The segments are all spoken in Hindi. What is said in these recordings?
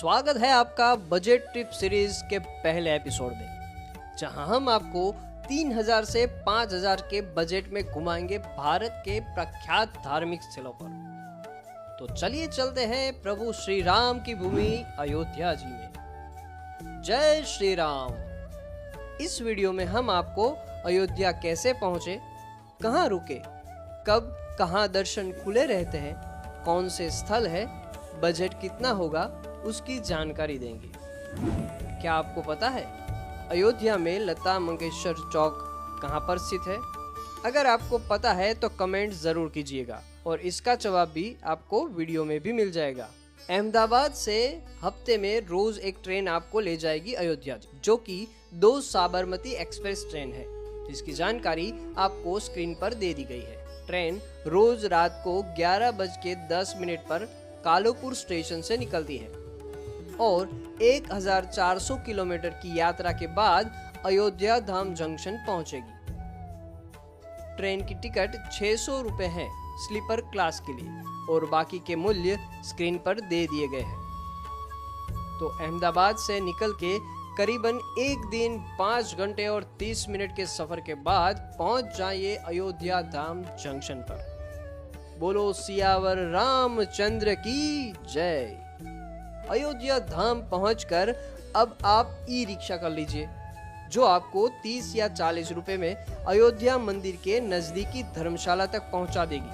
स्वागत है आपका बजट ट्रिप सीरीज के पहले एपिसोड में, जहां हम आपको 3000 से 5000 के बजट में घुमाएंगे भारत के प्रख्यात धार्मिक स्थलों पर। तो चलिए चलते हैं प्रभु श्री राम की भूमि अयोध्या जी में। जय श्री राम। इस वीडियो में हम आपको अयोध्या कैसे पहुंचे, कहां रुके, कब कहां दर्शन खुले रहते हैं, कौन से स्थल है, बजट कितना होगा, उसकी जानकारी देंगे। क्या आपको पता है अयोध्या में लता मंगेशकर चौक कहां पर स्थित है? अगर आपको पता है तो कमेंट जरूर कीजिएगा और इसका जवाब भी आपको वीडियो में भी मिल जाएगा। अहमदाबाद से हफ्ते में रोज एक ट्रेन आपको ले जाएगी अयोध्या, जो कि 2 साबरमती एक्सप्रेस ट्रेन है, जिसकी जानकारी आपको स्क्रीन पर दे दी गई है। ट्रेन रोज रात को 11:10 पर कालूपुर स्टेशन से निकलती है और 1400 किलोमीटर की यात्रा के बाद अयोध्या धाम जंक्शन पहुंचेगी। ट्रेन की टिकट 600 रुपए है स्लीपर क्लास के लिए और बाकी के मूल्य स्क्रीन पर दे दिए गए हैं। तो अहमदाबाद से निकल के करीबन 1 दिन 5 घंटे और 30 मिनट के सफर के बाद पहुंच जाइए अयोध्या धाम जंक्शन पर। बोलो सियावर रामचंद्र की जय। अयोध्या धाम पहुंचकर अब आप ई रिक्शा कर लीजिए, जो आपको 30 या 40 रुपए में अयोध्या मंदिर के नजदीकी धर्मशाला तक पहुंचा देगी,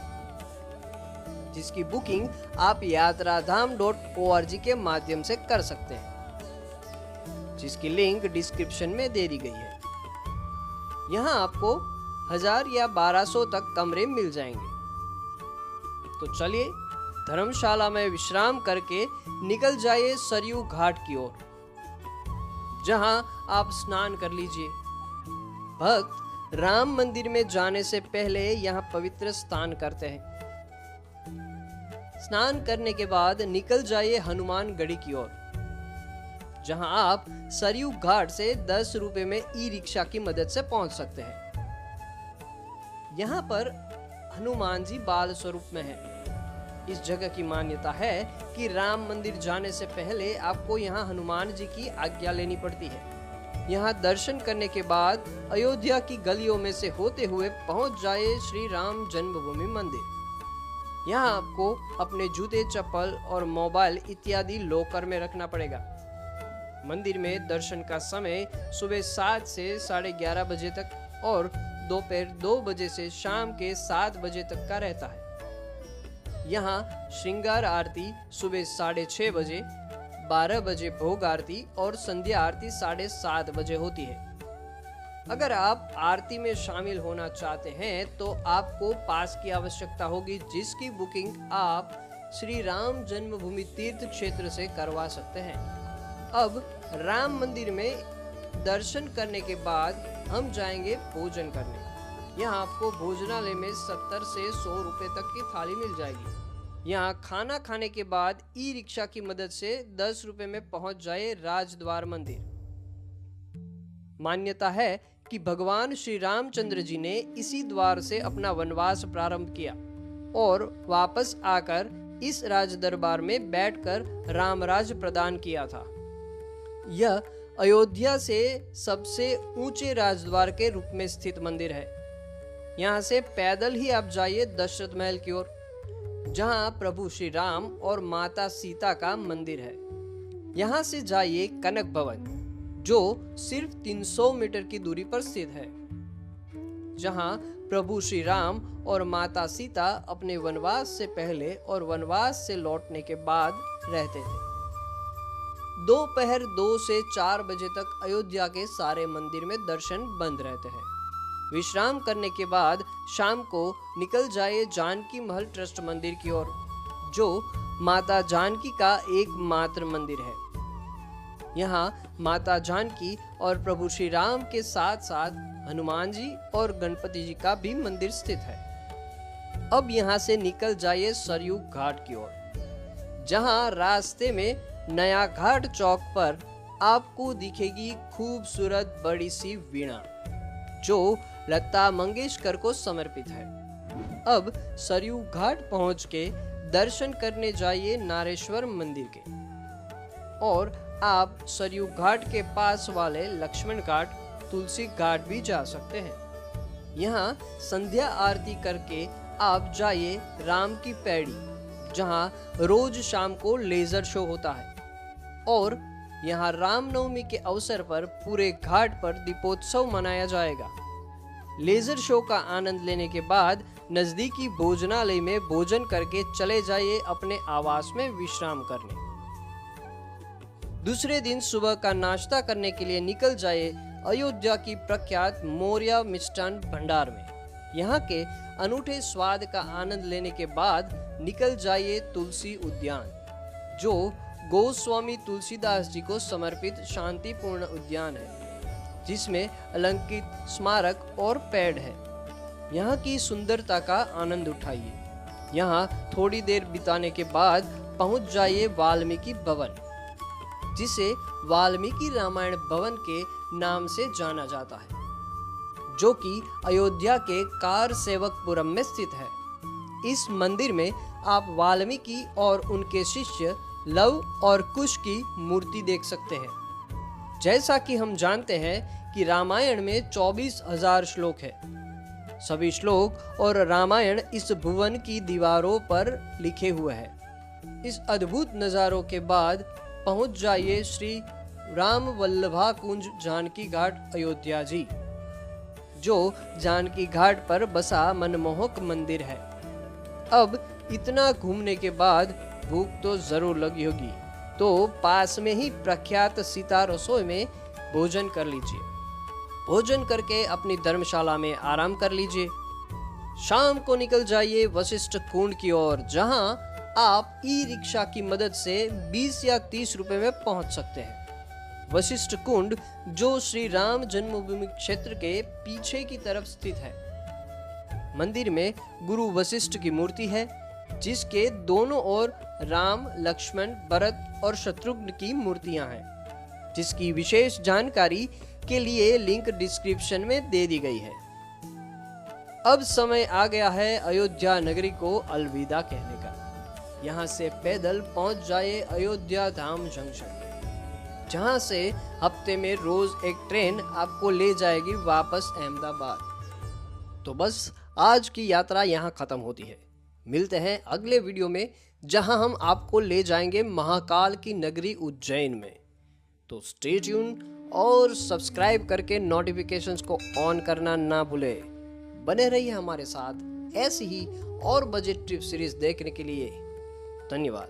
जिसकी बुकिंग आप yatraधाम.org के माध्यम से कर सकते हैं, जिसकी लिंक डिस्क्रिप्शन में दे दी गई है। यहाँ आपको 1000 या 1200 तक कमरे मिल जाएंगे। तो चलिए धर्मशाला में विश्राम करके निकल जाइए सरयू घाट की ओर, जहां आप स्नान कर लीजिए। भक्त राम मंदिर में जाने से पहले यहां पवित्र स्नान करते हैं। स्नान करने के बाद निकल जाइए हनुमान गढ़ी की ओर, जहां आप सरयू घाट से 10 रुपए में ई रिक्शा की मदद से पहुंच सकते हैं। यहाँ पर हनुमान जी बाल स्वरूप में है। इस जगह की मान्यता है कि राम मंदिर जाने से पहले आपको यहाँ हनुमान जी की आज्ञा लेनी पड़ती है। यहाँ दर्शन करने के बाद अयोध्या की गलियों में से होते हुए पहुंच जाए श्री राम जन्मभूमि मंदिर। यहाँ आपको अपने जूते, चप्पल और मोबाइल इत्यादि लॉकर में रखना पड़ेगा। मंदिर में दर्शन का समय सुबह 7 से 11:30 बजे तक और दोपहर 2 बजे से शाम के 7 बजे तक का रहता है। यहाँ श्रृंगार आरती सुबह 6:30 बजे, 12 बजे भोग आरती और संध्या आरती 7:30 बजे होती है। अगर आप आरती में शामिल होना चाहते हैं तो आपको पास की आवश्यकता होगी, जिसकी बुकिंग आप श्री राम जन्मभूमि तीर्थ क्षेत्र से करवा सकते हैं। अब राम मंदिर में दर्शन करने के बाद हम जाएंगे भोजन करने। यहाँ आपको भोजनालय में 70 से 100 रुपए तक की थाली मिल जाएगी। यहाँ खाना खाने के बाद ई रिक्शा की मदद से 10 रुपए में पहुंच जाए राजद्वार मंदिर। मान्यता है कि भगवान श्री रामचंद्र जी ने इसी द्वार से अपना वनवास प्रारंभ किया और वापस आकर इस राज दरबार में बैठकर रामराज प्रदान किया था। यह अयोध्या से सबसे ऊंचे राजद्वार के रूप में स्थित मंदिर है। यहाँ से पैदल ही आप जाइए दशरथ महल की ओर, जहाँ प्रभु श्री राम और माता सीता का मंदिर है। यहाँ से जाइए कनक भवन, जो सिर्फ 300 मीटर की दूरी पर स्थित है, जहाँ प्रभु श्री राम और माता सीता अपने वनवास से पहले और वनवास से लौटने के बाद रहते थे। दोपहर 2 से 4 बजे तक अयोध्या के सारे मंदिर में दर्शन बंद रहते हैं। विश्राम करने के बाद शाम को निकल जाइए जानकी महल ट्रस्ट मंदिर की ओर, जो माता जानकी का एकमात्र मंदिर है। यहाँ माता जानकी और प्रभु श्री राम के साथ साथ हनुमान जी और गणपति जी का भी मंदिर स्थित है। अब यहाँ से निकल जाइए सरयू घाट की ओर, जहाँ रास्ते में नया घाट चौक पर आपको दिखेगी खूबसूरत बड़ी सी वीणा, जो लता मंगेशकर को समर्पित है। अब सरयू घाट पहुंच के दर्शन करने जाइए नारेश्वर मंदिर के। और आप सरयू घाट के पास वाले लक्ष्मण घाट, तुलसी घाट भी जा सकते हैं। यहाँ संध्या आरती करके आप जाइए राम की पैड़ी, जहाँ रोज शाम को लेजर शो होता है। और यहाँ रामनवमी के अवसर पर पूरे घाट पर दीपोत्सव मनाया जाएगा। लेजर शो का आनंद लेने के बाद नजदीकी भोजनालय में भोजन करके चले जाइए अपने आवास में विश्राम करने। दूसरे दिन सुबह का नाश्ता करने के लिए निकल जाइए अयोध्या की प्रख्यात मौर्य मिष्ठान भंडार में। यहाँ के अनूठे स्वाद का आनंद लेने के बाद निकल जाइए तुलसी उद्यान, जो गोस्वामी तुलसीदास जी को समर्पित शांतिपूर्ण उद्यान है, जिसमें अलंकृत स्मारक और पेड़ है। यहाँ की सुंदरता का आनंद उठाइए। यहाँ थोड़ी देर बिताने के बाद पहुँच जाइए वाल्मीकि भवन, जिसे वाल्मीकि रामायण भवन के नाम से जाना जाता है, जो कि अयोध्या के कार सेवकपुरम में स्थित है। इस मंदिर में आप वाल्मीकि और उनके शिष्य लव और कुश की मूर्ति देख सकते हैं। जैसा कि हम जानते हैं कि रामायण में 24,000 श्लोक है। सभी श्लोक और रामायण इस भुवन की दीवारों पर लिखे हुए हैं। इस अद्भुत नज़ारों के बाद पहुंच जाइए श्री राम वल्लभा कुंज जानकी घाट अयोध्या जी, जो जानकी घाट पर बसा मनमोहक मंदिर है। अब इतना घूमने के बाद भूख तो जरूर लगी होगी, तो पास में ही प्रख्यात सीता रसोई में भोजन कर लीजिए। भोजन करके अपनी धर्मशाला में आराम कर लीजिए। शाम को निकल जाइए वशिष्ठ कुंड की ओर, जहां आप ई रिक्शा की मदद से 20 या 30 रुपए में पहुंच सकते हैं। वशिष्ठ कुंड, जो श्री राम जन्मभूमि क्षेत्र के पीछे की तरफ स्थित है। मंदिर में गुरु वशिष्ठ की मूर्ति है, जिसके दोनों ओर राम, लक्ष्मण, भरत और शत्रुघ्न की मूर्तियां हैं, जिसकी विशेष जानकारी के लिए लिंक डिस्क्रिप्शन में दे दी गई है। अब समय आ गया है अयोध्या नगरी को अलविदा कहने का। यहाँ से पैदल पहुंच जाए अयोध्या धाम जंक्शन, जहां से हफ्ते में रोज एक ट्रेन आपको ले जाएगी वापस अहमदाबाद। तो बस आज की यात्रा यहाँ खत्म होती है। मिलते हैं अगले वीडियो में, जहां हम आपको ले जाएंगे महाकाल की नगरी उज्जैन में। तो स्टे ट्यून और सब्सक्राइब करके नोटिफिकेशंस को ऑन करना ना भूले। बने रहिए हमारे साथ ऐसी ही और बजट ट्रिप सीरीज देखने के लिए। धन्यवाद।